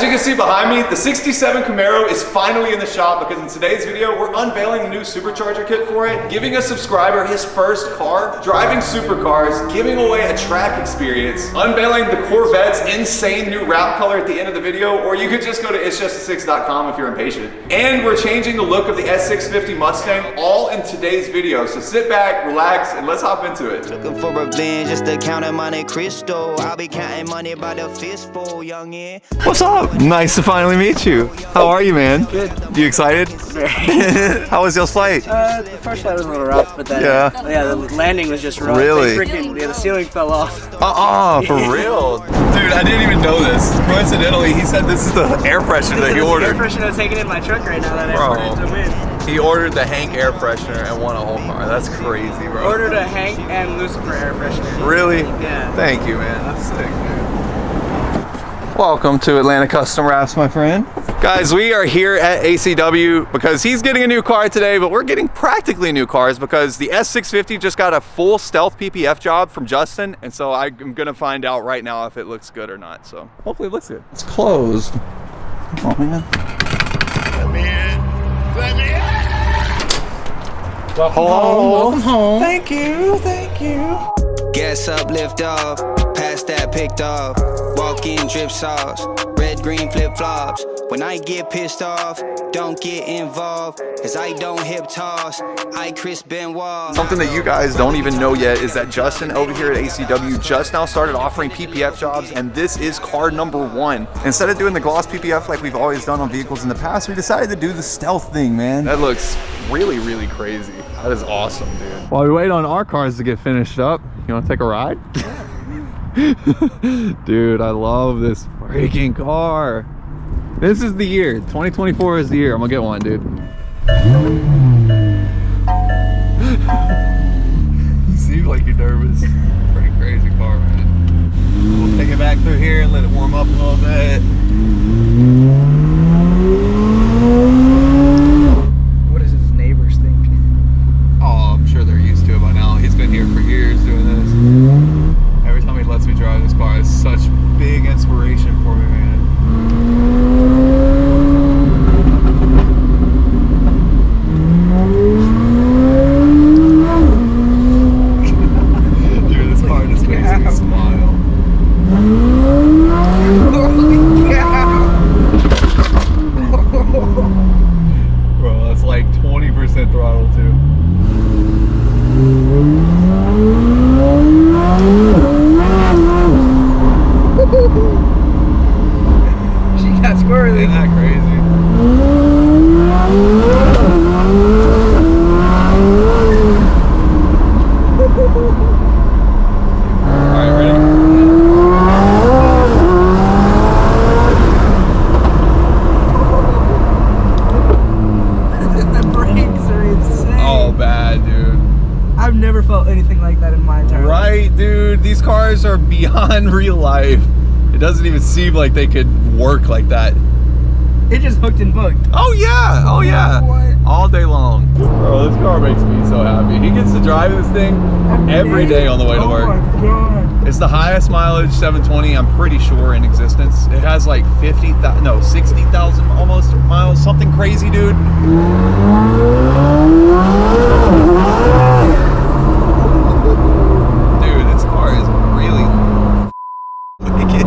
you can see behind me, the 67 Camaro is finally in the shop because in today's video, we're unveiling the new supercharger kit for it, giving a subscriber his first car, driving supercars, giving away a track experience, unveiling the Corvette's insane new wrap color at the end of the video, or you could just go to itsjustasix.com if you're impatient. And we're changing the look of the S650 Mustang all in today's video. So sit back, relax, and let's hop into it. Looking for revenge, just to count Monte Cristo. I'll be counting money by the fistful, youngin'. What's up? Nice to finally meet you. How are you, man? Good. You excited? Very. How was your flight? The first flight was a little rough, but then the landing was just rough. Really? The ceiling fell off. For real? Dude, I didn't even know this. Coincidentally, he said this is the air freshener that he ordered. Air freshener that's taking in my truck right now that I ordered to win. He ordered the Hank air freshener and won a whole car. That's crazy, bro. Ordered a Hank and Lucifer air freshener. Really? Yeah. Thank you, man. That's sick, dude. Welcome to Atlanta Custom Wraps, my friend. Guys, we are here at ACW because he's getting a new car today, but we're getting practically new cars because the S650 just got a full stealth PPF job from Justin, and so I'm gonna find out right now if it looks good or not. So hopefully it looks good. It's closed. Oh man. Let me in. Let me in. Welcome home. Thank you, thank you. Gas up, lift off, past that picked off. Walk in, drip sauce, red, green flip flops. When I get pissed off, don't get involved, cause I don't hip toss, I Chris Benoit. Something that you guys don't even know yet is that Justin over here at ACW just now started offering PPF jobs, and this is car number 1. Instead of doing the gloss PPF like we've always done on vehicles in the past, we decided to do the stealth thing, man. That looks really, really crazy. That is awesome, dude. While we wait on our cars to get finished up, you wanna take a ride? Dude, I love this freaking car. This is the year. 2024 is the year. I'm gonna get one, dude. You seem like you're nervous. Pretty crazy car, man. We'll take it back through here and let it warm up a little bit. What does his neighbors think? Oh, I'm sure they're used to it by now. He's been here for years doing this. Every time he lets me drive this car, it's such big inspiration for me, man. Dude, this car just makes me smile. Bro, that's like 20% throttle too. She got squirrely. Isn't that crazy? Alright, ready? The brakes are insane. Oh, bad, dude. I've never felt anything like that in my entire life. Right, dude. These cars are beyond real life. It doesn't even seem like they could work like that. It just hooked and booked. Oh yeah, oh yeah. What? All day long. Bro, this car makes me so happy. He gets to drive this thing every day on the way to work. Oh my god. It's the highest mileage 720, I'm pretty sure, in existence. It has like 60,000 almost miles, something crazy, dude. Dude, this car is really wicked.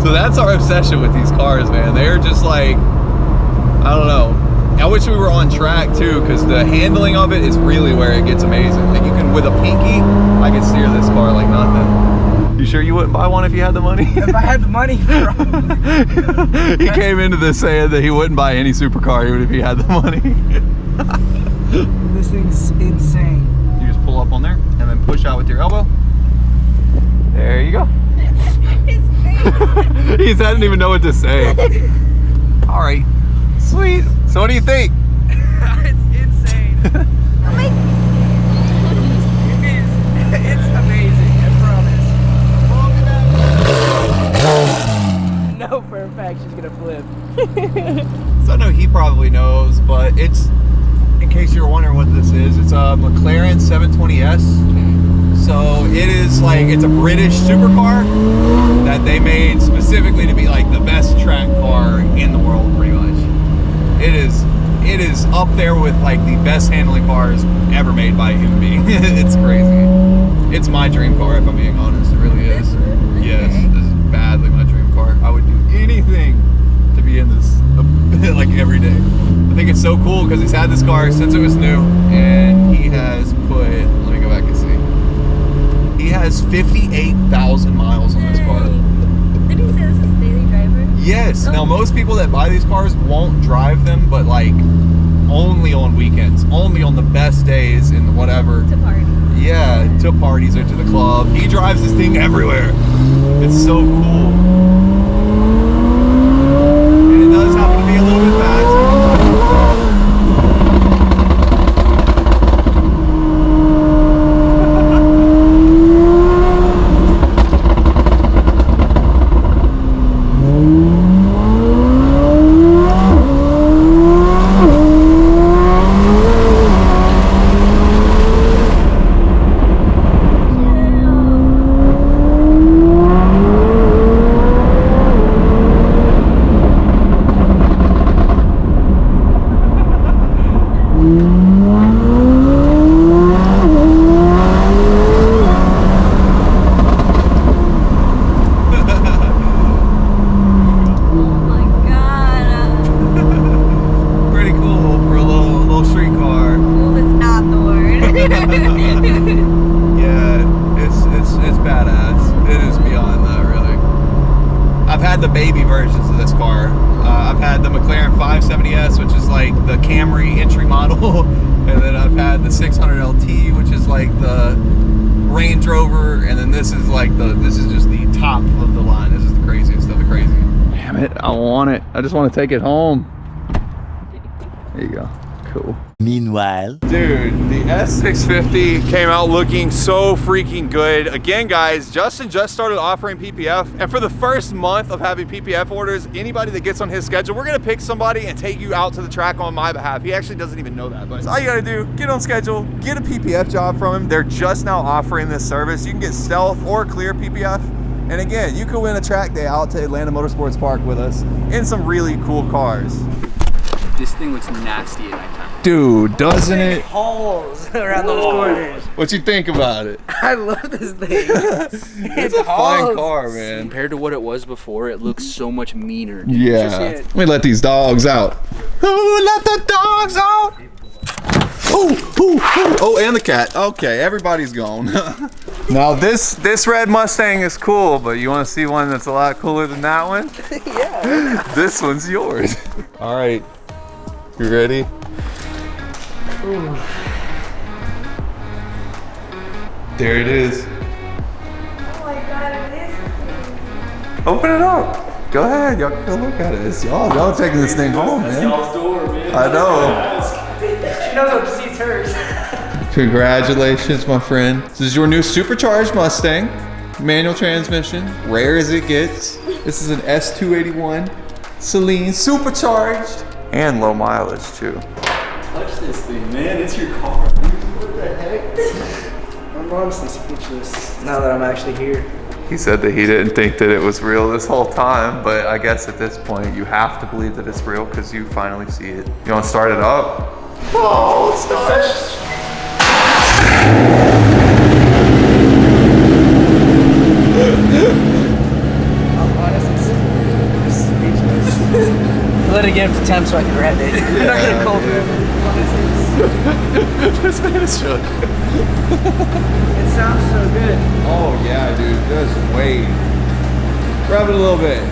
So that's our obsession with these cars, man. They're just like, I don't know. I wish we were on track too, because the handling of it is really where it gets amazing. Like you can, with a pinky, I can steer this car like nothing. You sure you wouldn't buy one if you had the money? If I had the money, He came into this saying that he wouldn't buy any supercar even if he had the money. this thing's insane. You just pull up on there and then push out with your elbow. There you go. He doesn't even know what to say. All right, sweet. So what do you think? It's insane. It's amazing, I promise. No, for a fact she's gonna flip. So I know he probably knows, but it's, in case you're wondering what this is, it's a McLaren 720S. So it is like, it's a British supercar. that they made specifically to be like the best track car in the world, pretty much. It is up there with like the best handling cars ever made by a human being. It's crazy. It's my dream car, if I'm being honest. It really is. Yes, this is badly my dream car. I would do anything to be in this like every day. I think it's so cool because he's had this car since it was new, and he has put, let me go back and see. He has 58,000 miles on this car. Did he say this is a daily driver? Yes. Oh. Now most people that buy these cars won't drive them, but like only on weekends, only on the best days and whatever. To party. Yeah, to parties or to the club. He drives this thing everywhere. It's so cool. And it does happen to be a little bit fast. The baby versions of this car. I've had the McLaren 570S, which is like the Camry entry model, and then I've had the 600 LT, which is like the Range Rover, and then this is just the top of the line. This is the craziest of the crazy. Damn it, I want it. I just want to take it home. There you go. Cool. Meanwhile, dude, the S650 came out looking so freaking good. Again, guys, Justin just started offering PPF, and for the first month of having PPF orders, anybody that gets on his schedule, we're gonna pick somebody and take you out to the track on my behalf. He actually doesn't even know that, but all you gotta do, get on schedule, get a PPF job from him. They're just now offering this service. You can get stealth or clear PPF. And again, you could win a track day out to Atlanta Motorsports Park with us in some really cool cars. This thing looks nasty at nighttime. Dude, doesn't it? Holes around those corners. What you think about it? I love this thing. It's a fine car, man. Compared to what it was before, it looks so much meaner. Dude. Yeah. Let me let these dogs out. Who let the dogs out? Oh, and the cat. Okay, everybody's gone. Now this red Mustang is cool, but you want to see one that's a lot cooler than that one? Yeah. This one's yours. All right, you ready? Ooh. There it is. Oh my god, it is. Open it up. Go ahead, y'all can look at it. It's y'all taking this thing home, man. Y'all's door, man. I know. She knows what seats hers. Congratulations, my friend. This is your new supercharged Mustang. Manual transmission, rare as it gets. This is an S281 Celine supercharged and low mileage too. Touch this thing, man. It's your car. What the heck? I'm honestly speechless now that I'm actually here. He said that he didn't think that it was real this whole time, but I guess at this point you have to believe that it's real because you finally see it. You want to start it up? Oh, start. I'm honestly speechless. Let it get up to temp so I can rev it. I'm not gonna cold rev it. This man is shook. It sounds so good. Oh yeah, dude, just wait. Rev it a little bit.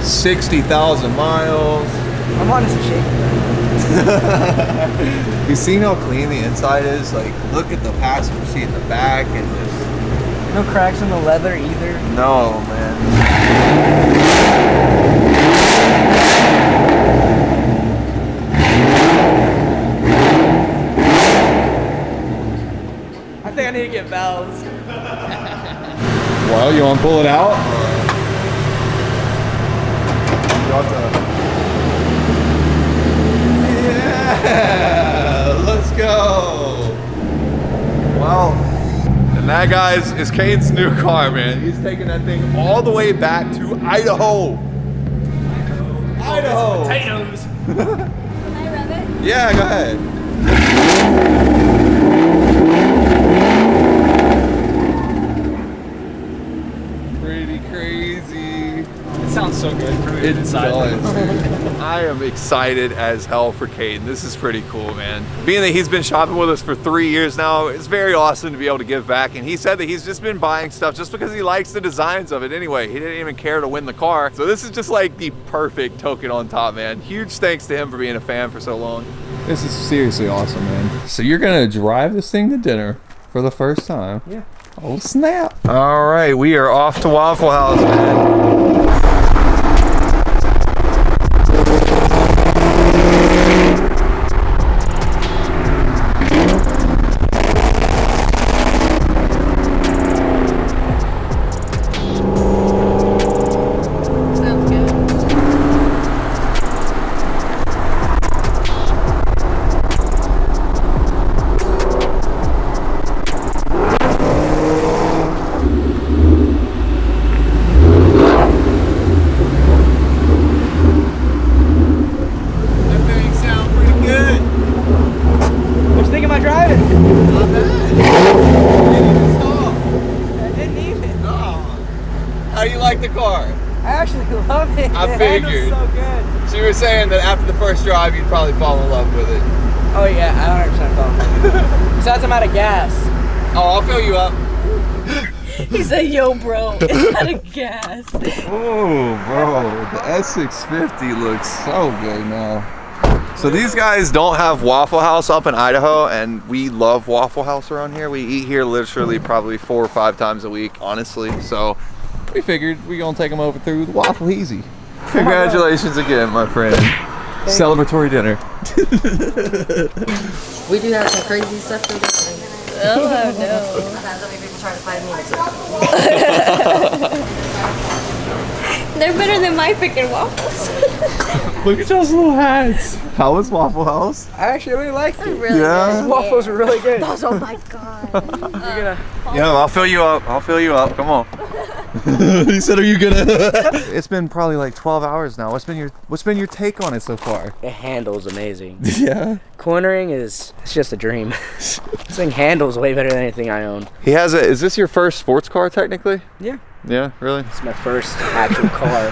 $60,000 miles. I'm honestly shaking. You seen how clean the inside is? Like, look at the passenger seat in the back and just... No cracks in the leather either. No, man. I think I need to get valves. Well, you want to pull it out? You Yeah, let's go. Well, and that, guys, is Caden's new car, man. He's taking that thing all the way back to Idaho. Idaho. Potatoes. Can I rev it? Yeah, go ahead. Pretty crazy. It sounds so good. It does. I am excited as hell for Caden. This is pretty cool, man. Being that he's been shopping with us for 3 years now, it's very awesome to be able to give back. And he said that he's just been buying stuff just because he likes the designs of it anyway. He didn't even care to win the car. So this is just like the perfect token on top, man. Huge thanks to him for being a fan for so long. This is seriously awesome, man. So you're gonna drive this thing to dinner for the first time? Yeah. Oh, snap. All right, we are off to Waffle House, man. Sounds good. That thing sounds pretty good. What you think of my driving? Not bad. Didn't even stop. I didn't even. Oh. How do you like the car? I actually love it. I It handles figured. so good. So you were saying that after the first drive, you'd probably fall in love with it. Oh yeah, I 100% fell in love with it. Besides, I'm out of gas. Oh, I'll fill you up. He said, yo, bro, it's out of gas. Oh, bro, the S650 looks so good now. So these guys don't have Waffle House up in Idaho, and we love Waffle House around here. We eat here literally probably 4 or 5 times a week, honestly. So we figured we're gonna take them over through the Waffle Easy. Congratulations again, my friend. Celebratory dinner. We do have some crazy stuff to do. Oh, no. Sometimes other people try to fight me. They're better than my freaking waffles. Look at those little hats. How was Waffle House? I actually really liked it. Really Yeah? Those waffles are really good. Oh my god. Yeah, I'll fill you up. I'll fill you up. Come on. He said, "Are you gonna?" It's been probably like 12 hours now. What's been your take on it so far? It handles amazing. Yeah. Cornering it's just a dream. This thing handles way better than anything I own. He has a. Is this your first sports car, technically? Yeah. Yeah, really. It's my first actual car.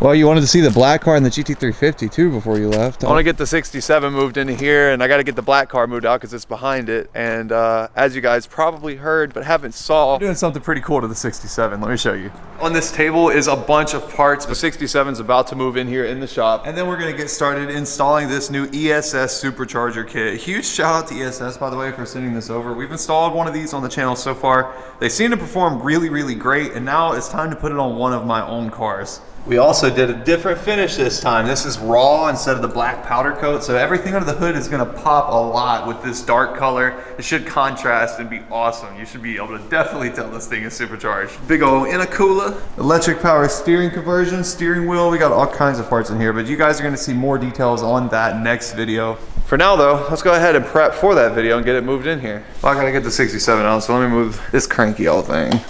Well, you wanted to see the black car and the GT350 too before you left. I want to get the 67 moved into here, and I got to get the black car moved out because it's behind it. And as you guys probably heard but haven't saw, we're doing something pretty cool to the 67. Let me show you. On this table is a bunch of parts. The 67 is about to move in here in the shop, and then we're gonna get started installing this new ESS supercharger kit. Huge shout out to ESS, by the way, for sending this over. We've installed one of these on the channel so far. They seem to perform really, really great, and now it's time to put it on one of my own cars. We also did a different finish this time. This is raw instead of the black powder coat, so everything under the hood is gonna pop a lot with this dark color. It should contrast and be awesome. You should be able to definitely tell this thing is supercharged. Big old intercooler, electric power steering conversion, steering wheel. We got all kinds of parts in here, but you guys are gonna see more details on that next video. For now though, let's go ahead and prep for that video and get it moved in here. Well, I gotta get the 67 out, so let me move this cranky old thing.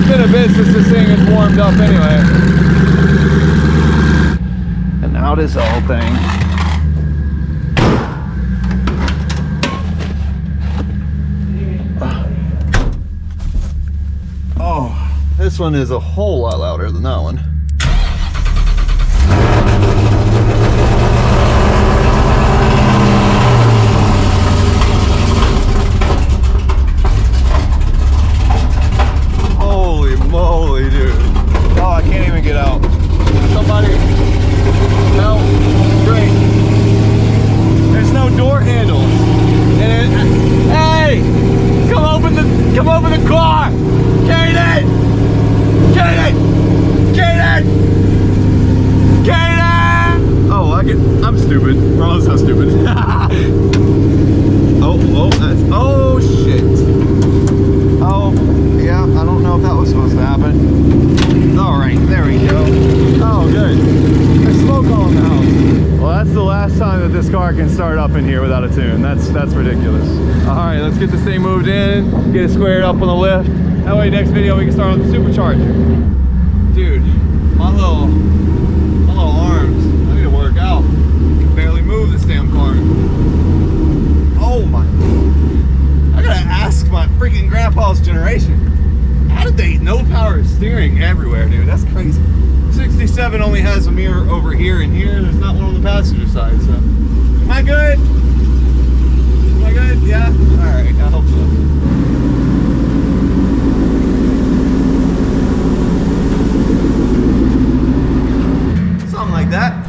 Been a bit since this thing is warmed up anyway. And now this whole thing. Oh, this one is a whole lot louder than that one. Holy moly, dude. Oh, I can't even get out. Somebody help. Great. There's no door handles. And hey! Come open the car! Kaden! Kaden! Kaden! up in here without a tune. That's ridiculous. All right, let's get this thing moved in, get it squared up on the lift. That way next video we can start on the supercharger. Dude, my little arms, I need to work out. I can barely move this damn car. Oh my, I gotta ask my freaking grandpa's generation. How did they no power steering everywhere, dude? That's crazy. 67 only has a mirror over here and here. There's not one on the passenger side, so. Am I good? Am I good? Yeah? Alright, I hope so. Something like that.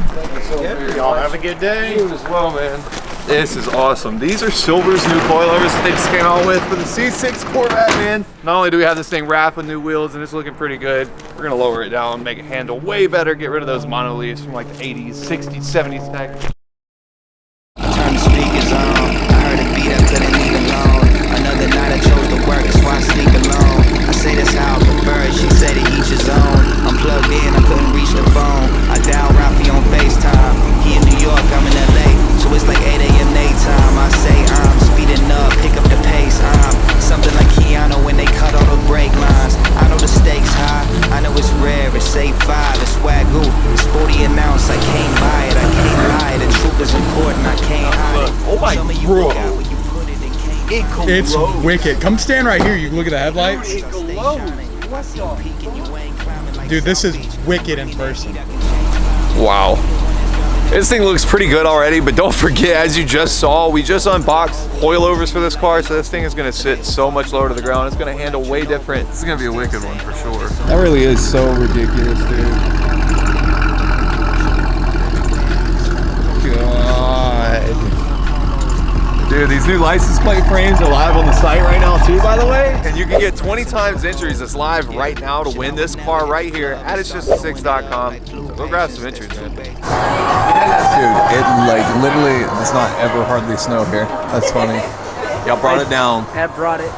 Y'all have a good day. You as well, man. This is awesome. These are Silver's new coilovers that they just came out with for the C6 Corvette, man. Not only do we have this thing wrapped with new wheels and it's looking pretty good, we're gonna lower it down, make it handle way better, get rid of those monoliths from like the 80s, 60s, 70s tech. Turn the speakers on. I heard a beat, I couldn't leave alone. Another night I chose to work, that's why I sleep alone. I say that's how I prefer it, she said to each his own. I'm plugged in, I couldn't reach the phone. I dial Ralphie on FaceTime. He in New York, I'm in LA, so it's like 8 a.m. daytime. I say I'm speeding up, pick up the pace. I'm something like Keanu when they cut all the brake lines. I know the stakes high, I know it's rare, it's A5, it's Wagyu, it's 40 an ounce, I can't buy it, I can't lie. The truth is important, I can't hide it. Oh my Bro. It's wicked. Come stand right here. You can look at the headlights. Dude, this is wicked in person. Wow. This thing looks pretty good already, but don't forget, as you just saw, we just unboxed coilovers for this car, so this thing is gonna sit so much lower to the ground. It's gonna handle way different. This is gonna be a wicked one for sure. That really is so ridiculous, dude. Dude, these new license plate frames are live on the site right now too, by the way. And you can get 20 times entries that's live right now to win this car right here at itsjustasix.com. So go grab some entries, man. Dude, it like literally does not ever hardly snow here. That's funny. Y'all brought it down. I brought it.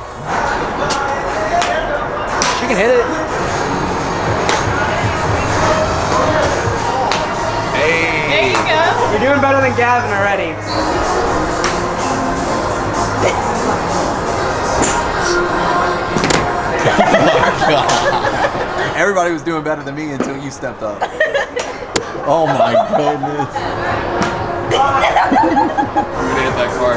She can hit it. Hey. There you go. You're doing better than Gavin already. Everybody was doing better than me until you stepped up. Oh my goodness. We're gonna hit that car.